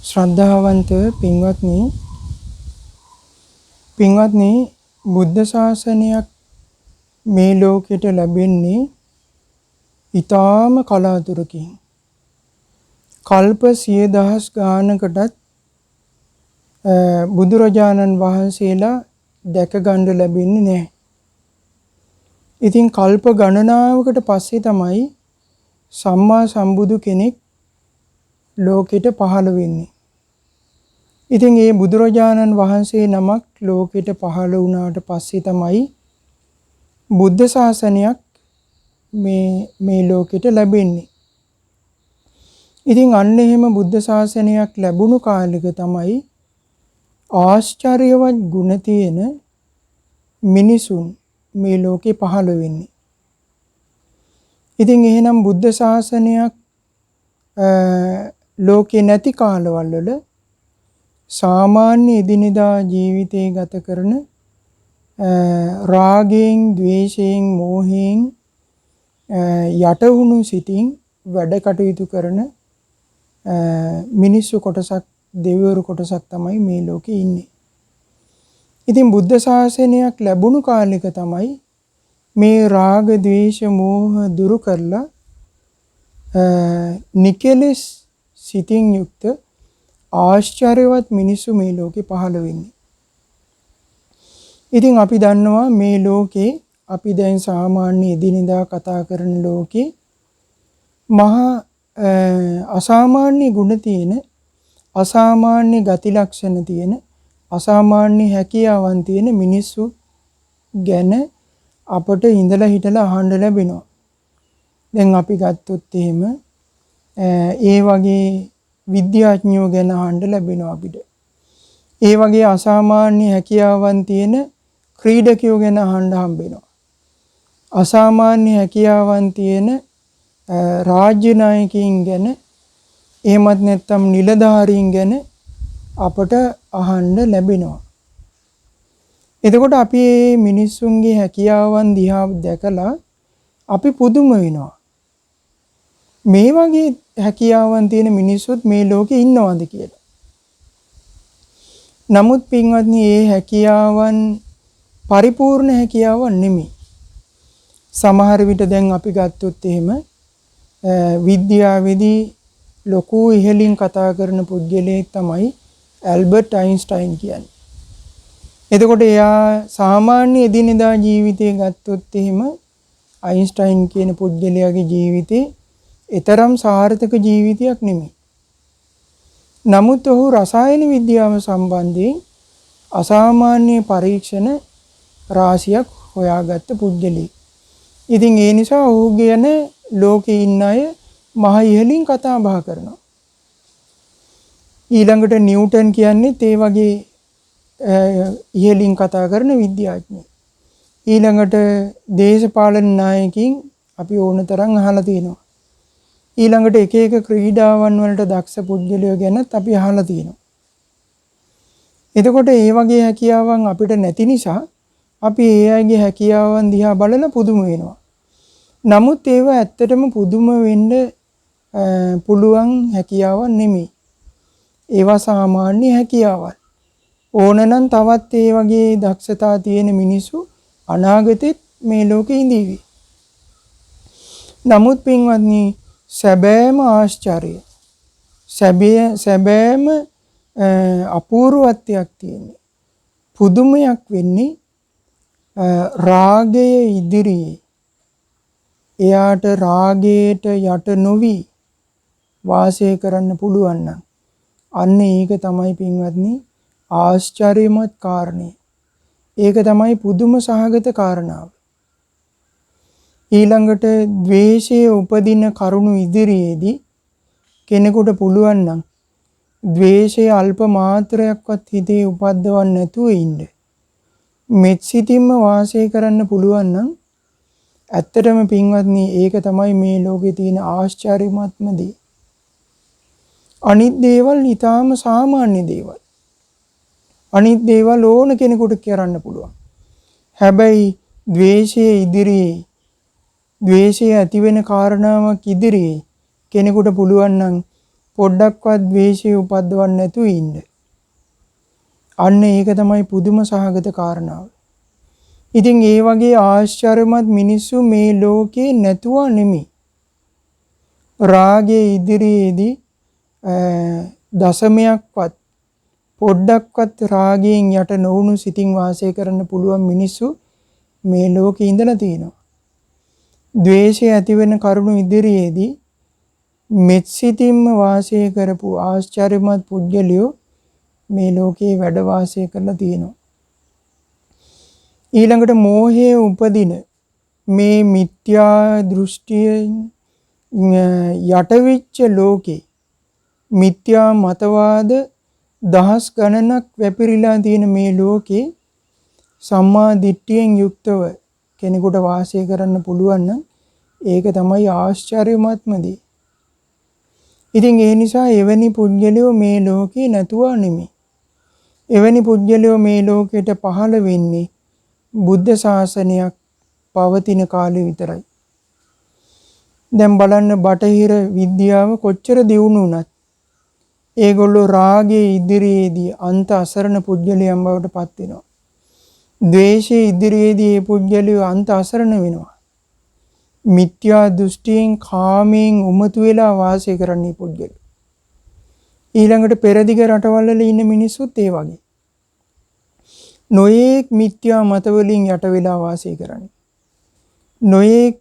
ශ්‍රද්ධාවන්ත පින්වත්නි බුද්ධ ශාසනයක් මේ ලෝකෙට ලැබෙන්නේ ඊටාම කලාතුරකින්. කල්ප 100,000 ගානකටත් බුදුරජාණන් වහන්සේලා දැක ගන්න ලැබෙන්නේ නැහැ. ඉතින් කල්ප ගණනාවකට පස්සේ තමයි සම්මා සම්බුදු කෙනෙක් ලෝකෙට පහළ වෙන්නේ. ඉතින් මේ බුදුරජාණන් වහන්සේ නමක් ලෝකෙට පහළ වුණාට පස්සේ තමයි බුද්ධ ශාසනයක් මේ ලෝකෙට ලැබෙන්නේ. ඉතින් අන්න එහෙම බුද්ධ ශාසනයක් ලැබුණු කාලෙක තමයි ආශ්චර්යවත් ගුණ තියෙන මිනිසුන් මේ ලෝකේ පහළ වෙන්නේ. ඉතින් එහෙනම් බුද්ධ ශාසනයක් ලෝකේ නැති කාලවල වල සාමාන්‍ය එදිනෙදා ජීවිතේ ගත කරන රාගයෙන්, ద్వේෂයෙන්, මෝහයෙන් යටවුණු සිතින් වැඩ කටයුතු කරන මිනිස්සු කොටසක්, දෙවිවරු කොටසක් තමයි මේ ලෝකේ ඉන්නේ. ඉතින් බුද්ධ ශාසනයක් ලැබුණු කාලෙක තමයි මේ රාග, ద్వේෂ, මෝහ දුරු කරලා නිකලෙස් සිතින් යුක්ත ආශ්චර්යවත් මිනිස්සු මේ ලෝකේ පහළ වෙන්නේ. ඉතින් අපි දන්නවා මේ ලෝකේ අපි දැන් සාමාන්‍ය එදිනෙදා කතා කරන ලෝකේ මහා අසාමාන්‍ය ගුණ තියෙන, අසාමාන්‍ය ගති ලක්ෂණ තියෙන, අසාමාන්‍ය හැකියාවන් තියෙන මිනිස්සු ගැන අපට ඉඳලා හිටලා අහන්න ලැබෙනවා. දැන් අපි ගත්තොත් එහෙම ඒ වගේ විද්‍යාඥයෝ ගැන අහන්න ලැබෙනවා අපිට. ඒ වගේ අසාමාන්‍ය හැකියාවන් තියෙන ක්‍රීඩකයෝ ගැන අහන්න හම්බෙනවා. අසාමාන්‍ය හැකියාවන් තියෙන රාජ්‍ය නායකයින් ගැන, එහෙමත් නැත්නම් නිලධාරීන් ගැන අපට අහන්න ලැබෙනවා. එතකොට අපි මේ මිනිස්සුන්ගේ හැකියාවන් දිහා දැකලා අපි පුදුම වෙනවා. මේ වගේ හැකියාවන් තියෙන මිනිස්සුත් මේ ලෝකේ ඉන්නවද කියලා. නමුත් පින්වත්නි, මේ හැකියාවන් පරිපූර්ණ හැකියාවන් නෙමෙයි. සමහර විට දැන් අපි ගත්තොත් එහෙම විද්‍යාවේදී ලොකු ඉහළින් කතා කරන පුද්ගලයෙක් තමයි ඇල්බර්ට් අයින්ස්ටයින් කියන්නේ. එතකොට එයා සාමාන්‍ය එදිනෙදා ජීවිතය ගත්තොත් එහෙම අයින්ස්ටයින් කියන පුද්ගලයාගේ ජීවිතේ ඊතරම් සාර්ථක ජීවිතයක් නෙමෙයි. නමුත් ඔහු රසායන විද්‍යාව සම්බන්ධයෙන් අසාමාන්‍ය පරීක්ෂණ රාශියක් හොයාගත්ත පුද්ගලෙක්. ඉතින් ඒ නිසා ඔහු ගැන ලෝකේ ඉන්න අය මහ ඉහළින් කතා බහ කරනවා. ඊළඟට නිව්ටන් කියන්නේත් ඒ වගේ ඉහළින් කතා කරන විද්‍යාඥයෙක්. ඊළඟට දේශපාලන නායකයින් අපි ඕන තරම් අහලා තියෙනවා. ඊළඟට එක එක ක්‍රීඩාවන් වලට දක්ෂ පුද්ගලයෝ ගැනත් අපි අහලා තියෙනවා. එතකොට මේ වගේ හැකියාවන් අපිට නැති නිසා අපි ඒ අයගේ හැකියාවන් දිහා බලලා පුදුම වෙනවා. නමුත් ඒවා ඇත්තටම පුදුම වෙන්න පුළුවන් හැකියාවන් නෙමෙයි. ඒවා සාමාන්‍ය හැකියාවන්. ඕනනම් තවත් ඒ වගේ දක්ෂතා තියෙන මිනිස්සු අනාගතෙත් මේ ලෝකේ ඉඳීවි. නමුත් පින්වත්නි, සැබෑම ආශ්චර්යය, සැබෑම අපූර්වත්වයක් තියෙන්නේ, පුදුමයක් වෙන්නේ රාගය ඉදිරියේ එයාට රාගයට යට නොවි වාසය කරන්න පුළුවන් නම් අන්න ඒක තමයි පින්වත්නි ආශ්චර්යමත් කාරණය. ඒක තමයි පුදුම සහගත කාරණාව. ඊළඟට ද්වේෂයේ උපදින කරුණු ඉදිරියේදී කෙනෙකුට පුළුවන් නම් ද්වේෂය අල්ප මාත්‍රයක්වත් හිතේ උපද්දවන්න නැතුව ඉන්න, මෙත් සිතින්ම වාසය කරන්න පුළුවන් නම් ඇත්තටම පින්වත්නි ඒක තමයි මේ ලෝකේ තියෙන ආශ්චර්යමත්ම දේ. අනිත් දේවල් ඊටාම සාමාන්‍ය දේවල්. අනිත් දේවල් ඕන කෙනෙකුට කරන්න පුළුවන්. හැබැයි ද්වේෂයේ ඉදිරියේ, ද්වේෂය ඇති වෙන කාරණාවක් ඉදිරියේ කෙනෙකුට පුළුවන් නම් පොඩ්ඩක්වත් ද්වේෂය උපද්දවන්නේ නැතුව ඉන්න. අන්න ඒක තමයි පුදුම සහගත කාරණාව. ඉතින් ඒ වගේ ආශ්චර්යමත් මිනිස්සු මේ ලෝකේ නැතුව නෙමෙයි. රාගයේ ඉදිරියේදී දශමයක්වත් පොඩ්ඩක්වත් රාගයෙන් යට නොවුණු සිතින් වාසය කරන්න පුළුවන් මිනිස්සු මේ ලෝකේ ඉඳලා තියෙනවා. ද්වේෂය ඇති වෙන කරුණු ඉදිරියේදී මෙත් සිතින්ම වාසය කරපු ආශ්චර්යමත් පුද්ගලයෝ මේ ලෝකේ වැඩ වාසය කරලා තියෙනවා. ඊළඟට මෝහයේ උපදින මේ මිත්‍යා දෘෂ්ටියෙන් යටවිච්ච ලෝකේ මිත්‍යා මතවාද දහස් ගණනක් වැපිරිලා තියෙන මේ ලෝකේ සම්මා දිට්ඨියෙන් යුක්තව කෙනෙකුට වාසය කරන්න පුළුවන් නම් ඒක තමයි ආශ්චර්යමත්ම දේ. ඉතින් ඒ නිසා එවැනි පුද්ගලයෝ මේ ලෝකේ නැතුව නෙමෙයි. එවැනි පුද්ගලයෝ මේ ලෝකෙට පහළ වෙන්නේ බුද්ධ ශාසනයක් පවතින කාලේ විතරයි. දැන් බලන්න බටහිර විද්‍යාව කොච්චර දියුණු වුණත් ඒගොල්ලෝ රාගයේ ඉදිරියේදී අන්ත අසරණ පුද්ගලයන් බවට පත් වෙනවා. ද්වේෂයේ ඉදිරියේදී මේ පුද්ගලයෝ අන්ත අසරණ වෙනවා. මිත්‍යා දෘෂ්ටියෙන් කාමයෙන් උමතු වෙලා වාසය කරන්නේ පුද්ගලයෝ. ඊළඟට පෙරදිග රටවල් වල ඉන්න මිනිස්සුත් ඒ වගේ. නොයේක් මිත්‍යා මත වලින් යට වෙලා වාසය කරන්නේ. නොයේක්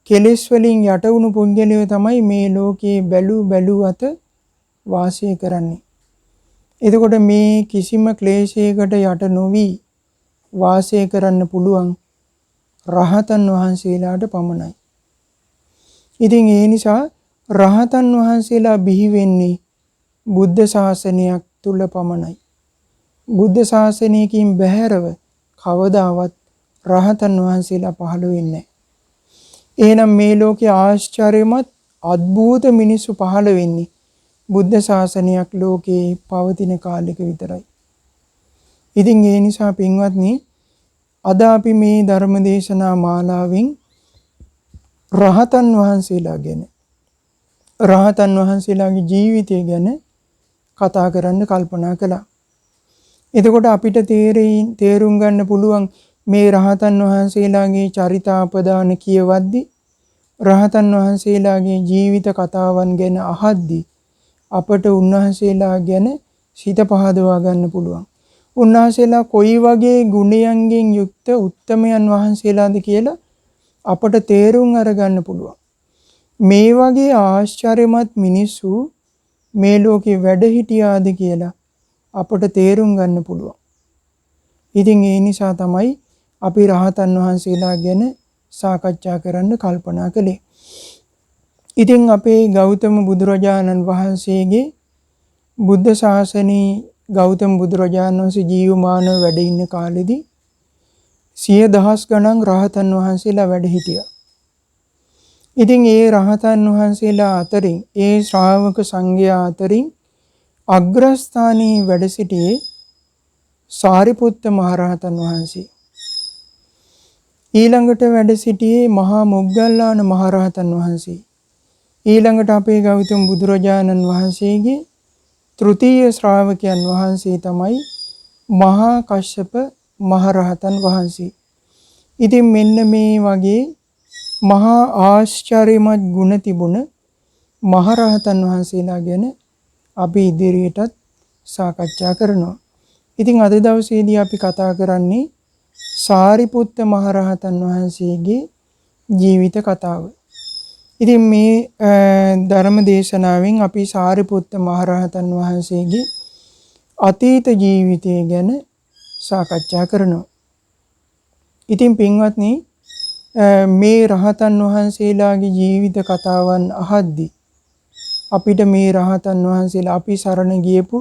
කෙලෙස් වලින් යට වුණු පුද්ගලයෝ තමයි මේ ලෝකේ බැලු අත වාසය කරන්නේ. එතකොට මේ කිසිම ක්ලේශයකට යට නොවි වාසය කරන්න පුළුවන් රහතන් වහන්සේලාට පමණයි. ඉතින් ඒ නිසා රහතන් වහන්සේලා බිහි වෙන්නේ බුද්ධ ශාසනයක් තුල පමණයි. බුද්ධ ශාසනයකින් බැහැරව කවදාවත් රහතන් වහන්සේලා පහළ වෙන්නේ නැහැ. එහෙනම් මේ ලෝකේ ආශ්චර්යමත් අద్භූත මිනිස්සු පහළ වෙන්නේ බුද්ධ ශාසනයක් ලෝකේ පවතින කාලෙක විතරයි. ඉතින් ඒ නිසා පින්වත්නි අද අපි මේ ධර්ම දේශනා මාලාවෙන් රහතන් වහන්සේලාගේ ජීවිතය ගැන කතා කරන්න කල්පනා කළා. එතකොට අපිට තේරුම් ගන්න පුළුවන් මේ රහතන් වහන්සේලාගේ චරිතාපදාන කියවද්දී රහතන් වහන්සේලාගේ ජීවිත කතාවන් ගැන අහද්දී අපට උන්වහන්සේලා ගැන සිත පහදවා ගන්න පුළුවන්. උන්වහන්සේලා කොයි වගේ ගුණයන්ගෙන් යුක්ත උත්තමයන් වහන්සේලාද කියලා අපට තේරුම් අරගන්න පුළුවන්. මේ වගේ ආශ්චර්යමත් මිනිස්සු මේ ලෝකේ වැඩ හිටියාද කියලා අපට තේරුම් ගන්න පුළුවන්. ඉතින් ඒ නිසා තමයි අපි රහතන් වහන්සේලා ගැන සාකච්ඡා කරන්න කල්පනා කළේ. ඉතින් අපේ ගෞතම බුදුරජාණන් වහන්සේගේ බුද්ධ ශාසනයේ ගෞතම බුදුරජාණන් වහන්සේ ජීවමානව වැඩ ඉන්න කාලෙදී 100,000 ගණන් රහතන් වහන්සේලා වැඩ හිටියා. ඉතින් ඒ රහතන් වහන්සේලා අතරින් ඒ ශ්‍රාවක සංඝයා අතරින් අග්‍රස්ථානයේ වැඩ සිටියේ සාරිපුත්ත මහරහතන් වහන්සේ. ඊළඟට වැඩ සිටියේ මහා මොග්ගල්ලාන මහරහතන් වහන්සේ. ඊළඟට අපේ ගෞතම බුදුරජාණන් වහන්සේගේ තෘතීය ශ්‍රාවකයන් වහන්සේ තමයි මහා කශ්‍යප මහරහතන් වහන්සේ. ඉතින් මෙන්න මේ වගේ මහා ආශ්චර්යමත් ගුණ තිබුණ මහරහතන් වහන්සේලා ගැන අපි ඉදිරියටත් සාකච්ඡා කරනවා. ඉතින් අද දවසේදී අපි කතා කරන්නේ සාරිපුත්ත මහරහතන් වහන්සේගේ ජීවිත කතාව. ඉතින් මේ ධර්ම දේශනාවෙන් අපි සාරිපුත්ත මහරහතන් වහන්සේගේ අතීත ජීවිතය ගැන සාකච්ඡා කරනවා. ඉතින් පින්වත්නි මේ රහතන් වහන්සේලාගේ ජීවිත කතාවන් අහද්දී අපිට මේ රහතන් වහන්සේලා අපි සරණ ගියපු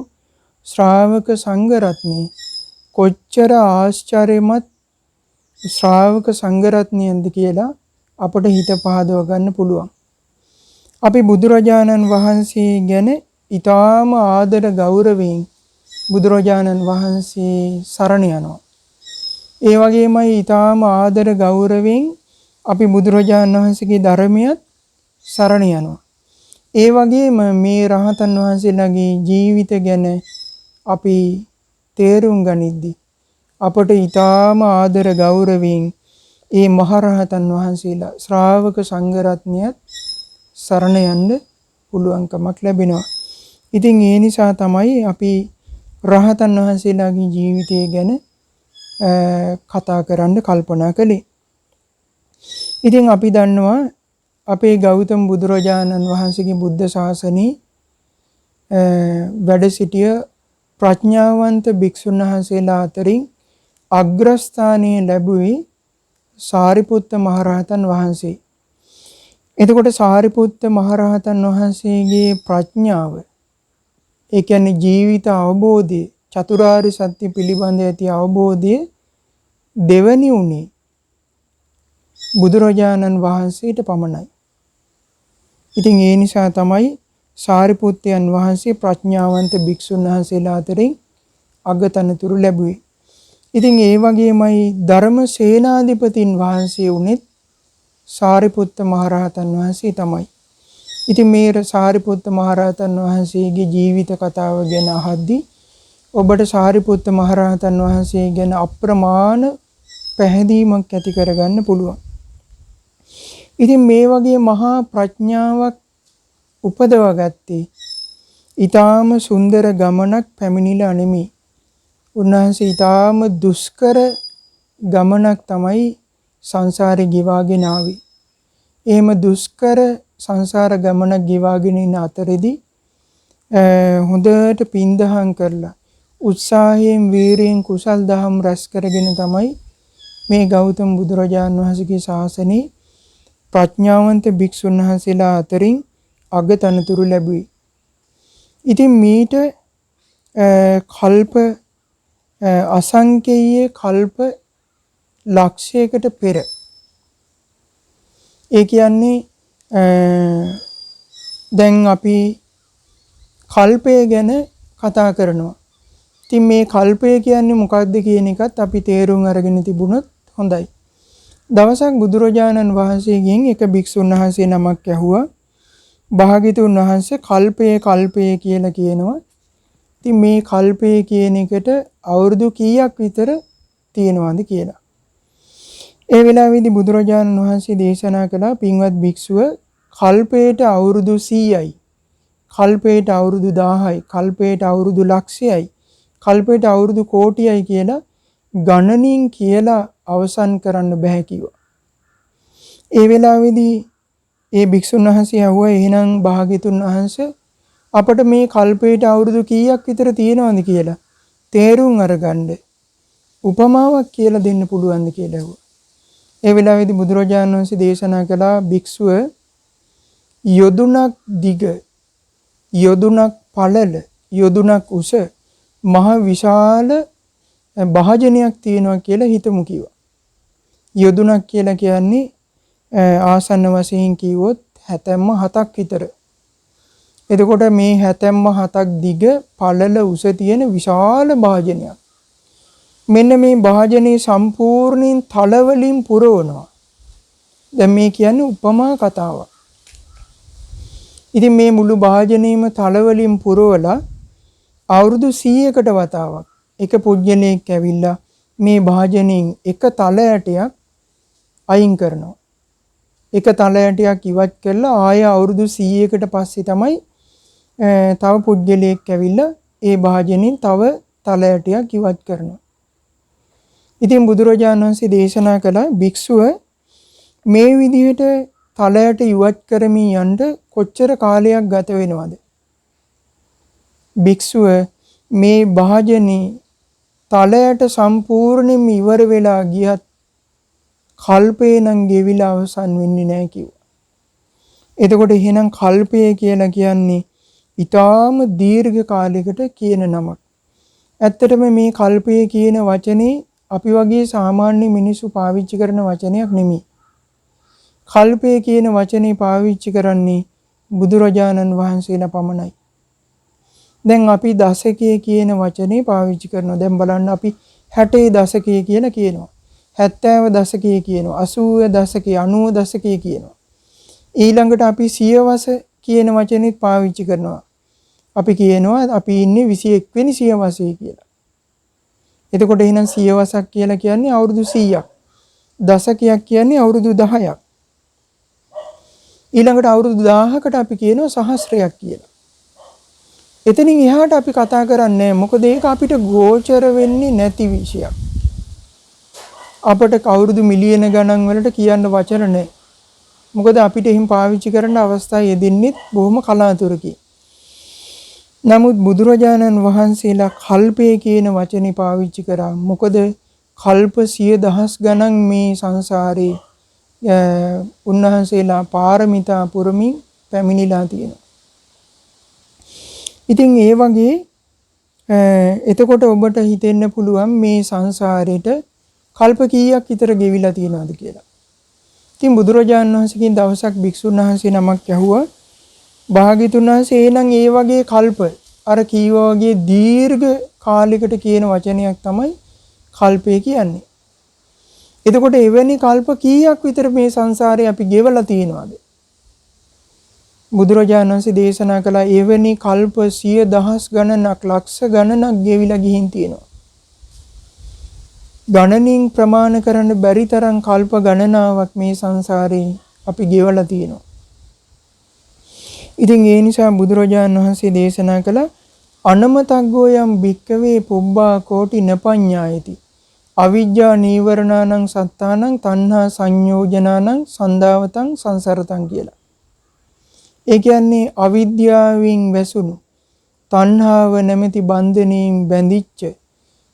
ශ්‍රාවක සංඝ රත්නය කොච්චර ආශ්චර්යමත් ශ්‍රාවක සංඝ රත්නයක්ද කියලා අපට හිත පහදව ගන්න පුළුවන්. අපි බුදුරජාණන් වහන්සේ ගැන ඊටාම ආදර ගෞරවයෙන් බුදුරජාණන් වහන්සේ සරණ යනවා. ඒ වගේමයි ඊටාම ආදර ගෞරවයෙන් අපි බුදුරජාණන් වහන්සේගේ ධර්මයට සරණ යනවා. ඒ වගේම මේ රහතන් වහන්සේලාගේ ජීවිත ගැන අපි තේරුම් ගනිද්දී අපට ඊටාම ආදර ගෞරවයෙන් ඒ මහරහතන් වහන්සේලා ශ්‍රාවක සංඝරත්නයත් සරණ යන්න පුළුවන්කමක් ලැබෙනවා. ඉතින් ඒ නිසා තමයි අපි රහතන් වහන්සේලාගේ ජීවිතය ගැන කතා කරන්න කල්පනා කළේ. ඉතින් අපි දන්නවා අපේ ගෞතම බුදුරජාණන් වහන්සේගේ බුද්ධ ශාසනයේ වැඩ සිටිය ප්‍රඥාවන්ත භික්ෂුන් වහන්සේලා අතරින් අග්‍රස්ථානීය ලැබුවේ සාරිපුත්ත මහරහතන් වහන්සේ. එතකොට සාරිපුත්ත මහරහතන් වහන්සේගේ ප්‍රඥාව, ඒ කියන්නේ ජීවිත අවබෝධය, චතුරාර්ය සත්‍ය පිළිබඳ ඇති අවබෝධය දෙවනි උනේ බුදුරජාණන් වහන්සේට පමණයි. ඉතින් ඒ නිසා තමයි සාරිපුත්තයන් වහන්සේ ප්‍රඥාවන්ත භික්ෂුන් වහන්සේලා අතරින් අගතනතුරු ලැබුවේ. ඉතින් ඒ වගේමයි ධර්ම සේනාධිපතින් වහන්සේ උනේත් සාරිපුත්ත මහරහතන් වහන්සේ තමයි. ඉතින් මේ සාරිපුත්ත මහරහතන් වහන්සේගේ ජීවිත කතාව ගැන අහද්දී ඔබට සාරිපුත්ත මහරහතන් වහන්සේ ගැන අප්‍රමාණ පැහැදීමක් ඇති කරගන්න පුළුවන්. ඉතින් මේ වගේ මහා ප්‍රඥාවක් උපදවා ගත්තේ ඊටාම සුන්දර ගමනක් පැමිණිලා නෙමෙයි. උන්වහන්සේ ඊටාම දුෂ්කර ගමනක් තමයි සංසාරේ ගෙවාගෙන ආවේ. එහෙම දුෂ්කර සංසාර ගමනක් ගෙවාගෙන ඉන අතරේදී හොඳට පින්දහම් කරලා උත්සාහයෙන් වීරියෙන් කුසල් දහම් රැස් කරගෙන තමයි මේ ගෞතම බුදුරජාණන් වහන්සේගේ ශාසනයේ ප්‍රඥාවන්ත භික්ෂුන් වහන්සේලා අතරින් අගතනතුරු ලැබුවේ. ඉතින් මීට කල්ප අසංකේය කල්ප ලක්ෂයකට පෙර, ඒ කියන්නේ දැන් අපි කල්පය ගැන කතා කරනවා. ඉතින් මේ කල්පය කියන්නේ මොකක්ද කියන එකත් අපි තේරුම් අරගෙන තිබුණොත් හොඳයි. දවසක් බුදුරජාණන් වහන්සේගෙන් එක භික්ෂුන් වහන්සේ නමක් ඇහුවා, භාග්‍යතුන් වහන්සේ කල්පය කියලා කියනවා. ඉතින් මේ කල්පය කියන එකට අවුරුදු කීයක් විතර තියෙනවද කියලා. ඒ වෙලාවේදී බුදුරජාණන් වහන්සේ දේශනා කළා, පින්වත් භික්ෂුව, කල්පයට අවුරුදු 100යි, කල්පයට අවුරුදු 1000යි, කල්පයට අවුරුදු ලක්ෂයයි, කල්පයට අවුරුදු කෝටියයි කියලා ගණනින් කියලා අවසන් කරන්න බෑ කිව්වා. ඒ වෙලාවේදී ඒ භික්ෂුන් වහන්සේ අහුවා, එහෙනම් භාග්‍යතුන් වහන්සේ අපට මේ කල්පයට අවුරුදු කීයක් විතර තියෙනවද කියලා තේරුම් අරගන්න උපමාවක් කියලා දෙන්න පුළුවන්ද කියලා ඇහුවා. ඒ වෙලාවේදී බුදුරජාණන් වහන්සේ දේශනා කළා, භික්ෂුව, යොදුනක් දිග, යොදුනක් පළල, යොදුනක් උස මහ විශාල භාජනයක් තියෙනවා කියලා හිතමු කිව්වා. යොදුනක් කියලා කියන්නේ ආසන්න වශයෙන් කිව්වොත් 77ක් විතර. එතකොට මේ 77ක් දිග පළල උස තියෙන විශාල භාජනයක්. මෙන්න මේ භාජනයේ සම්පූර්ණයෙන් තල වලින් පුරවනවා. දැන් මේ කියන්නේ උපමා කතාවක්. ඉතින් මේ මුළු භාජනයේම තල වලින් පුරවලා අවුරුදු 100කට වතාවක් එක පුජ්‍යලයක් ඇවිල්ලා මේ භාජනයෙන් එක තල ඇටයක් අයින් කරනවා. එක තල ඇටයක් ඉවත් කරලා ආය අවුරුදු 100කට පස්සේ තමයි තව පුජ්‍යලයක් ඇවිල්ලා ඒ භාජනයෙන් තව තල ඇටයක් ඉවත් කරනවා. ඉතින් බුදුරජාණන් වහන්සේ දේශනා කළා, භික්ෂුව, මේ විදිහට තල ඇට ඉවත් කරමින් යන්න කොච්චර කාලයක් ගත වෙනවද? භික්ෂුව, මේ භාජනයේ තල ඇට සම්පූර්ණයෙන්ම ඉවර වෙලා ගියත් කල්පේ නම් ගෙවිලා අවසන් වෙන්නේ නැහැ කිව්වා. එතකොට එහෙනම් කල්පය කියලා කියන්නේ ඊටාම දීර්ඝ කාලයකට කියන නමක්. ඇත්තටම මේ කල්පය කියන වචනේ අපි වගේ සාමාන්‍ය මිනිස්සු පාවිච්චි කරන වචනයක් නෙමෙයි. කල්පය කියන වචනේ පාවිච්චි කරන්නේ බුදුරජාණන් වහන්සේලා පමණයි. දැන් අපි දශකය කියන වචනේ පාවිච්චි කරනවා. දැන් බලන්න අපි 60 දශකය කියලා කියනවා. 70 දශකය කියනවා. 80 දශකය, 90 දශකය කියනවා. ඊළඟට අපි සියවස කියන වචනේත් පාවිච්චි කරනවා. අපි කියනවා අපි ඉන්නේ 21 වෙනි සියවසේ කියලා. එතකොට එහෙනම් සියවසක් කියලා කියන්නේ අවුරුදු 100ක්. දශකයක් කියන්නේ අවුරුදු 10ක්. ඊළඟට අවුරුදු 1000කට අපි කියනවා සහස්‍රයක් කියලා. එතනින් එහාට අපි කතා කරන්නේ මොකද ඒක අපිට ගෝචර වෙන්නේ නැති විෂයක්. අපිට කවුරුදු මිලියන ගණන් වලට කියන්න වචන නැහැ. මොකද අපිට එහෙම පාවිච්චි කරන්න අවස්ථා යෙදෙන්නේ බොහොම කලාතුරකින්. නමුත් බුදුරජාණන් වහන්සේලා කල්පය කියන වචනේ පාවිච්චි කරා. මොකද කල්ප 100,000 ගණන් මේ සංසාරේ උන්වහන්සේලා පාරමිතා පුරමින් පැමිණිලා තියෙනවා. ඉතින් ඒ වගේ එතකොට ඔබට හිතෙන්න පුළුවන් මේ සංසාරේට කල්ප කීයක් විතර ගෙවිලා තියෙනවද කියලා. ඉතින් බුදුරජාණන් වහන්සේගෙන් දවසක් භික්ෂුන් වහන්සේ නමක් ඇහුවා භාග්‍යතුන් වහන්සේ එහෙනම් ඒ වගේ කල්ප අර කීවා වගේ දීර්ඝ කාලයකට කියන වචනයක් තමයි කල්පය කියන්නේ. එතකොට එවැනි කල්ප කීයක් විතර මේ සංසාරේ අපි ගෙවලා තියෙනවද? බුදුරජාණන් වහන්සේ දේශනා කළ එවැනි කල්ප 100,000 ගණනක් ලක්ෂ ගණනක් ගෙවිලා ගිහින් තියෙනවා. ගණනින් ප්‍රමාණ කරන්න බැරි තරම් කල්ප ගණනාවක් මේ සංසාරේ අපි ගෙවලා තියෙනවා. ඉතින් ඒ නිසා බුදුරජාණන් වහන්සේ දේශනා කළ අනමතග්ගෝ යම් භික්කවේ පුබ්බා කෝටි නපඤ්ඤායති අවිජ්ජා නීවරණානං සත්තානං තණ්හා සංයෝජනානං සන්දාවතං සංසරතං කියලා. ඒ කියන්නේ අවිද්‍යාවෙන් වැසුණු තණ්හාව නැමැති බන්ධණයෙන් බැඳිච්ච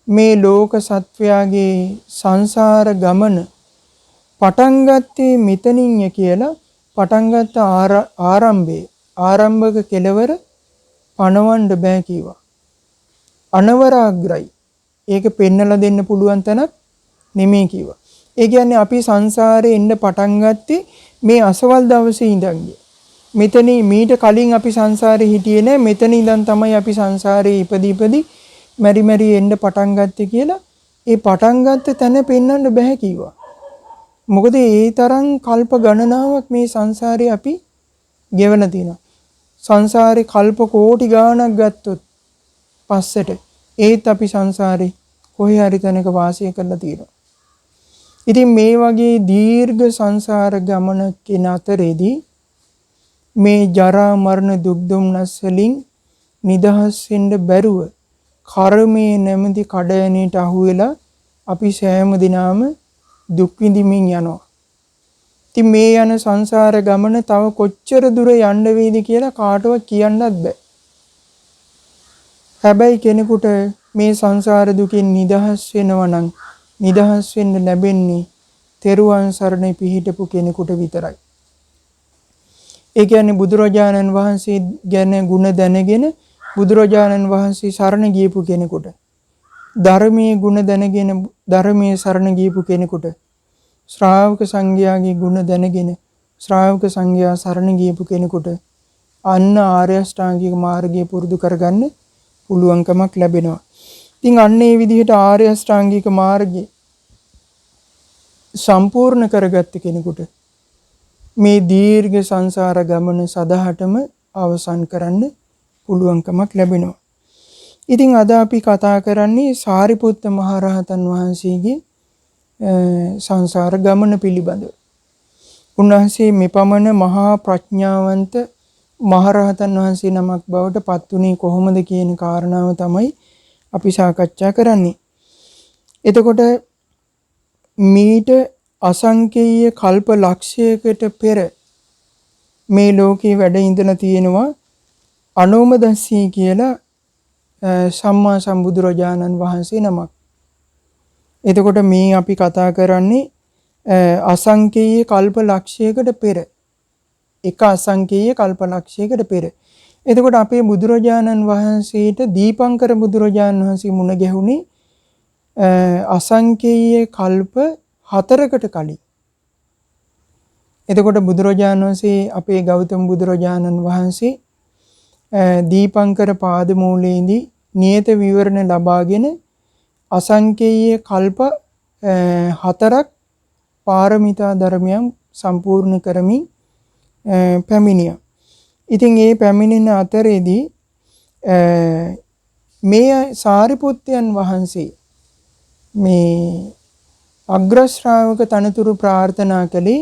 මේ ලෝක සත්වයාගේ සංසාර ගමන පටන් ගත්තේ මෙතනින්ය කියලා පටන් ගත්ත ආරම්භක කෙලවර පණවන්න බෑ කිව්වා. අනවරාග්‍රයි. ඒක පෙන්නලා දෙන්න පුළුවන් තැනක් නෙමෙයි කිව්වා. ඒ කියන්නේ අපි සංසාරේ එන්න පටන් ගත්තේ මේ අසවල් දවසේ ඉඳන්. මෙතන මීට කලින් අපි සංසාරේ හිටියේ නෑ. මෙතන ඉඳන් තමයි අපි සංසාරේ ඉපදි මෙරි එන්න පටන් ගත්තේ කියලා ඒ පටන් ගත්ත තැන පෙන්වන්න බෑ කිව්වා. මොකද ඒ තරම් කල්ප ගණනාවක් මේ සංසාරේ අපි ගෙවලා තියෙනවා. සංසාරේ කල්ප කෝටි ගාණක් ගත්තොත් පස්සට ඒත් අපි සංසාරේ කොහේ හරි තැනක වාසය කරලා තියෙනවා. ඉතින් මේ වගේ දීර්ඝ සංසාර ගමනක අතරේදී මේ ජරා මරණ දුක් දුම්නස් වලින් නිදහස් වෙන්න බැරුව කර්මයේ නැමැති කඩයනේට අහු වෙලා අපි සෑම දිනම දුක් විඳින්මින් යනවා. ඉතින් මේ යන සංසාර ගමන තව කොච්චර දුර යන්න වේද කියලා කාටවත් කියන්නත් බෑ. හැබැයි කෙනෙකුට මේ සංසාර දුකින් නිදහස් වෙනවා නම් නිදහස් වෙන්න ලැබෙන්නේ තෙරුවන් සරණ පිහිටපු කෙනෙකුට විතරයි. ඒ කියන්නේ බුදුරජාණන් වහන්සේ ගැන ගුණ දැනගෙන බුදුරජාණන් වහන්සේ සරණ ගියපු කෙනෙකුට ධර්මයේ ගුණ දැනගෙන ධර්මයේ සරණ ගියපු කෙනෙකුට ශ්‍රාවක සංඝයාගේ ගුණ දැනගෙන ශ්‍රාවක සංඝයා සරණ ගියපු කෙනෙකුට අන්න ආර්ය අෂ්ටාංගික මාර්ගය පුරුදු කරගන්න පුළුවන්කමක් ලැබෙනවා. ඉතින් අන්න ඒ විදිහට ආර්ය අෂ්ටාංගික මාර්ගය සම්පූර්ණ කරගත්ත කෙනෙකුට මේ දීර්ඝ සංසාර ගමන සදහටම අවසන් කරන්න පුළුවන්කමක් ලැබෙනවා. ඉතින් අද අපි කතා කරන්නේ සාරිපුත්ත මහරහතන් වහන්සේගේ සංසාර ගමන පිළිබඳව. උන්වහන්සේ මෙපමණ මහා ප්‍රඥාවන්ත මහරහතන් වහන්සේ නමක් බවට පත් වුණේ කොහොමද කියන කාරණාව තමයි අපි සාකච්ඡා කරන්නේ. එතකොට මීට අසංකේය කල්ප ලක්ෂයකට පෙර මේ ලෝකේ වැඩ ඉඳලා තියෙනවා අනෝමදස්සී කියලා සම්මා සම්බුදුරජාණන් වහන්සේ නමක්. එතකොට මේ අපි කතා කරන්නේ අසංකේය කල්ප ලක්ෂයකට පෙර. එක අසංකේය කල්ප ලක්ෂයකට පෙර. එතකොට අපේ බුදුරජාණන් වහන්සේට දීපංකර බුදුරජාණන් වහන්සේ මුණ ගැහුනේ අසංකේය කල්ප 4කට කලින්. එතකොට බුදුරජාණන් වහන්සේ අපේ ගෞතම බුදුරජාණන් වහන්සේ දීපංකර පාදමූලයේදී නියත විවරණ ලබාගෙන අසංකේය කල්ප 4ක් පාරමිතා ධර්මයන් සම්පූර්ණ කරමින් පැමිණියා. ඉතින් ඒ පැමිණෙන අතරේදී මේ සාරිපුත්තයන් වහන්සේ මේ අග්‍ර ශ්‍රාවක තනතුරු ප්‍රාර්ථනා කළේ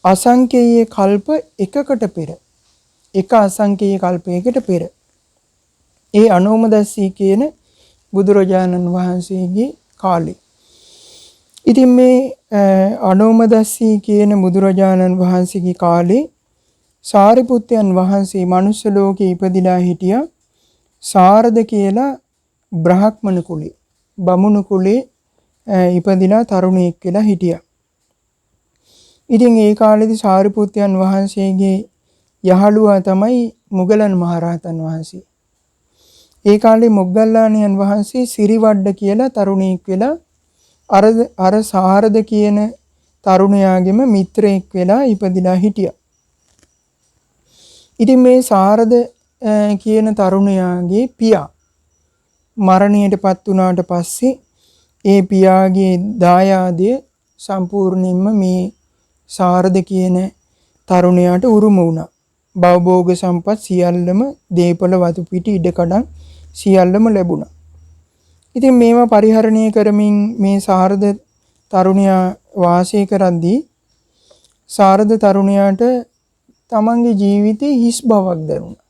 අසංකේය කල්ප එකකට පෙර. එක අසංකේය කල්පයකට පෙර. ඒ අනෝමදස්සී කියන බුදුරජාණන් වහන්සේගේ කාලේ. ඉතින් මේ අනෝමදස්සී කියන බුදුරජාණන් වහන්සේගේ කාලේ සාරිපුත්තයන් වහන්සේ මනුස්ස ලෝකේ ඉපදිලා හිටියා. සාරද කියලා බ්‍රාහ්මණ කුලේ, බමුණු කුලේ ඉපදිලා තරුණයෙක් වෙලා හිටියා. ඉතින් ඒ කාලේදී සාරිපුත්තයන් වහන්සේගේ යහළුවා තමයි මුගලන් මහරහතන් වහන්සේ. ඒ කාලේ මොග්ගල්ලාණන් වහන්සේ සිරිවඩ්ඩ කියලා තරුණයෙක් වෙලා අර සාරද කියන තරුණයාගෙම මිත්‍රයෙක් වෙලා ඉපදිලා හිටියා. ඉතින් මේ සාරද කියන තරුණයාගේ පියා මරණයටපත් වුණාට පස්සේ ඒ පියාගේ දායාදය සම්පූර්ණයෙන්ම මේ සාරද කියන තරුණයාට උරුම වුණා. භවභෝග සම්පත් සියල්ලම දීපල වතු පිටි ඉඩකඩම් සියල්ලම ලැබුණා. ඉතින් මේවා පරිහරණය කරමින් මේ සාරද තරුණයා වාසය කරද්දී සාරද තරුණයාට තමන්ගේ ජීවිතේ හිස් බවක් දැනුණා.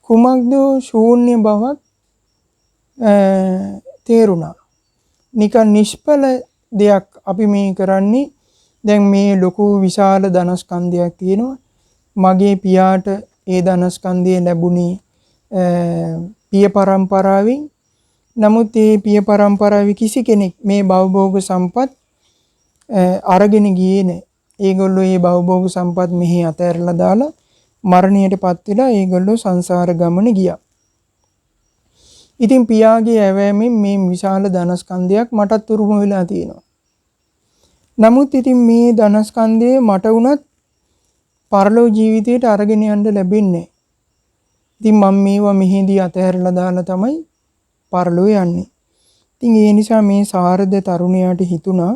කුමක්ද ශූන්‍ය බවක් තේරුණා. නිකන් නිෂ්ඵල දෙයක් අපි මේ කරන්නේ. දැන් මේ ලොකු විශාල ධනස්කන්ධයක් තියෙනවා. මගේ පියාට ඒ ධනස්කන්ධය ලැබුණේ පිය පරම්පරාවෙන්. නමුත් ඒ පිය පරම්පරාවේ කිසි කෙනෙක් මේ භවභෝග සම්පත් අරගෙන ගියේ නැහැ. ඒගොල්ලෝ මේ භවභෝග සම්පත් මෙහි අතහැරලා දාලා මරණයටපත් වෙලා ඒගොල්ලෝ සංසාර ගමන ගියා. ඉතින් පියාගේ ඇවෑමෙන් මේ විශාල ධනස්කන්ධයක් මටත් උරුම වෙලා තියෙනවා. නමුත් ඉතින් මේ ධනස්කන්ධය මට වුණත් පරලෝ ජීවිතයට අරගෙන යන්න ලැබෙන්නේ. ඉතින් මම මේවා මෙහිදී අතහැරලා දාලා තමයි පරලෝ යන්නේ. ඉතින් ඒ නිසා මේ සාරද තරුණයාට හිතුණා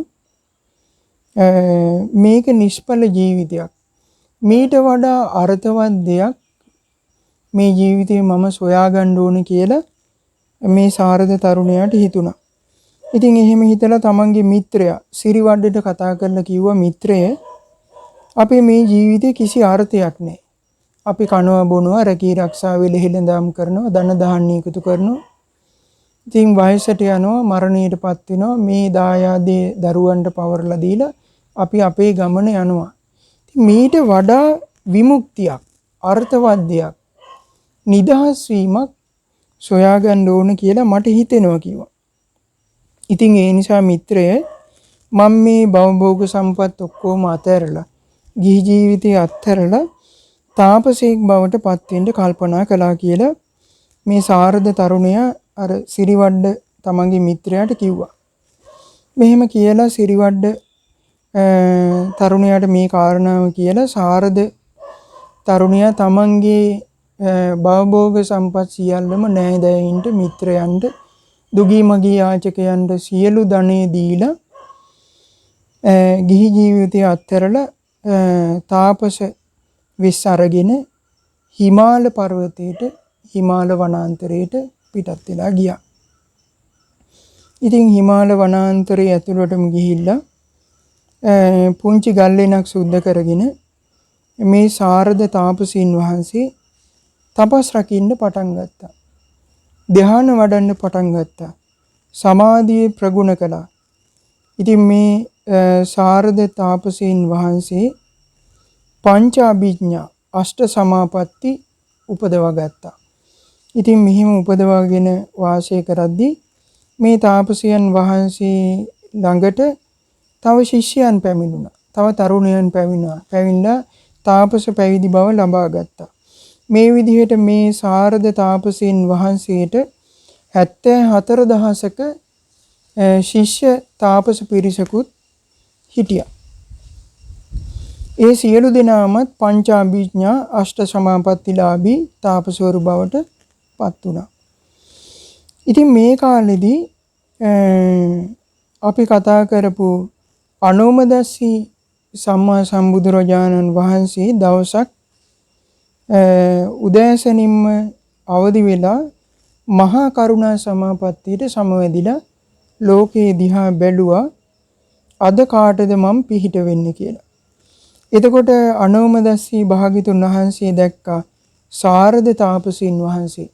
මේක නිෂ්ඵල ජීවිතයක්. මීට වඩා අර්ථවත් දෙයක් මේ ජීවිතේ මම සොයාගන්න ඕනේ කියලා මේ සාරද තරුණයාට හිතුණා. ඉතින් එහෙම හිතලා තමන්ගේ මිත්‍රයා සිරිවඩ්ඩට කතා කරලා කිව්වා මිත්‍රය අපේ මේ ජීවිතේ කිසි අර්ථයක් නැහැ. අපි කනවා බොනවා රැකී ආරක්ෂා වෙලෙහිලඳාම් කරනවා ධන දාහන්න එකතු කරනවා. ඉතින් වයසට යනවා මරණයටපත් වෙනවා මේ දායාදේ දරුවන්ට පවරලා දීලා අපි අපේ ගමන යනවා. මීට වඩා විමුක්තියක් අර්ථවත් දෙයක් නිදහස් වීමක් සොයාගන්න ඕන කියලා මට හිතෙනවා කිව්වා. ඉතින් ඒ නිසා මිත්‍රය මම මේ භවභෝග සම්පත් ඔක්කොම අතහැරලා ගිහි ජීවිතය අත්හැරලා තාපසයෙක් බවට පත් වෙන්න කල්පනා කළා කියලා මේ සාරද තරුණයා අර සිරිවඩ්ඩ තමන්ගේ මිත්‍රයාට කිව්වා. මෙහෙම කියලා සිරිවඩ්ඩ තරුණයාට මේ කාරණාව කියලා සාරද තරුණයා තමන්ගේ භවභෝග සම්පත් සියල්ලම නෑදෑයින්ට මිත්‍රයන්ට දුගී මගී යාචකයන්ට සියලු ධනෙ දීලා ගිහි ජීවිතය අත්හැරලා තාපස වෙස් අරගෙන හිමාල පර්වතයට හිමාල වනාන්තරයට පිටත් වෙලා ගියා. ඉතින් හිමාල වනාන්තරයේ ඇතුළටම ගිහිල්ලා පුංචි ගල්ලෙනක් සුද්ධ කරගෙන මේ සාරද තාපසීන් වහන්සේ තපස් රකින්න පටන් ගත්තා. ධ්‍යාන වඩන්න පටන් ගත්තා. සමාධිය ප්‍රගුණ කළා. ඉතින් මේ සාරද තාපසීන් වහන්සේ පංච අභිඥා අෂ්ට සමාපatti උපදවා ගත්තා. ඉතින් මෙහිම උපදවාගෙන වාසය කරද්දී මේ තාපසයන් වහන්සේ ළඟට තව ශිෂ්‍යයන් පැමිණුණා. තව තරුණයන් පැවිණිලා තාපස පැවිදි බව ලබා ගත්තා. මේ විදිහට මේ සාරද තාපසීන් වහන්සේට 74000ක ශිෂ්‍ය තාපස පිරිසකුත් හිටියා. ඒ සියලු දෙනාමත් පංච අභිඥා අෂ්ට සමාපත්තිලාභී තාපසවරු බවට පත් වුණා. ඉතින් මේ කාලෙදී අපි කතා කරපු අනෝමදස්සී සම්මා සම්බුදුරජාණන් වහන්සේ දවසක් උදෑසනින්ම අවදි වෙලා මහා කරුණා සමාපත්තියට සමවැදිලා ලෝකේ දිහා බැලුවා අද කාටද මම පිහිට වෙන්නේ කියලා. එතකොට අනෝමදස්සී භාග්‍යතුන් වහන්සේ දැක්කා සාරද තාපසීන් වහන්සේ